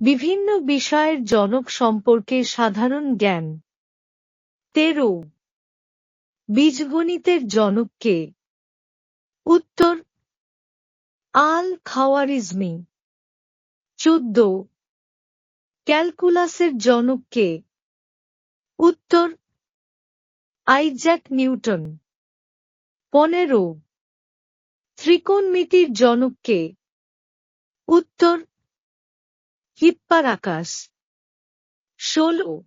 বিভিন্ন বিষয়ের জনক সম্পর্কে সাধারণ জ্ঞান। 13 বীজগণিতের জনক কে? উত্তর আল-খাওয়ারিজমি। 14 ক্যালকুলাসের জনক কে? উত্তর আইজ্যাক নিউটন। 15 ত্রিকোণমিতির জনক কে? উত্তর হিপ্পারাকাস। 16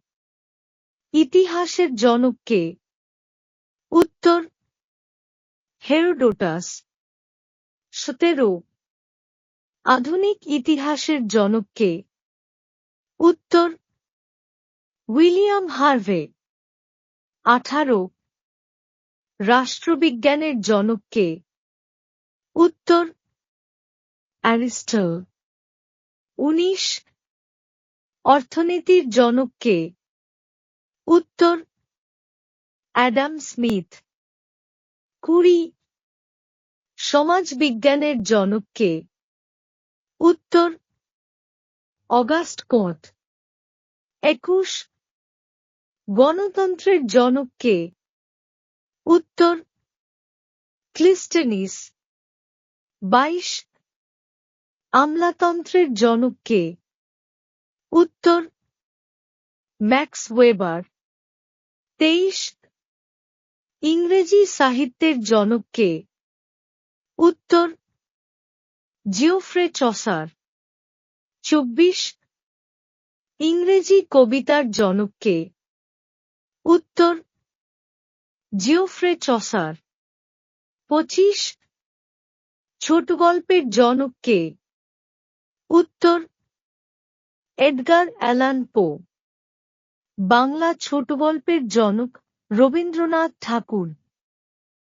ইতিহাসের জনক কে? উত্তর হেরোডোটাস। 17 আধুনিক ইতিহাসের জনক কে? উত্তর উইলিয়াম হার্ভে। 18 রাষ্ট্রবিজ্ঞানের জনক কে? উত্তর অ্যারিস্টটল। 19 অর্থনীতির জনক কে? উত্তর অ্যাডাম স্মিথ। 20 সমাজবিজ্ঞানের জনক কে? উত্তর অগাস্ট কোঁৎ। 21 গণতন্ত্রের জনক কে? উত্তর ক্লিস্টেনিস। 22 আমলাতন্ত্রের জনক কে? উত্তর ম্যাক্স ওয়েবার। 23 ইংরেজি সাহিত্যের জনক কে? উত্তর জিওফ্রে চসার। 24 ইংরেজি কবিতার জনক কে? উত্তর জিওফ্রে চসার। 25 ছোটগল্পের জনক কে? উত্তর এডগার অ্যালান পো। বাংলা ছোটগল্পের জনক রবীন্দ্রনাথ ঠাকুর।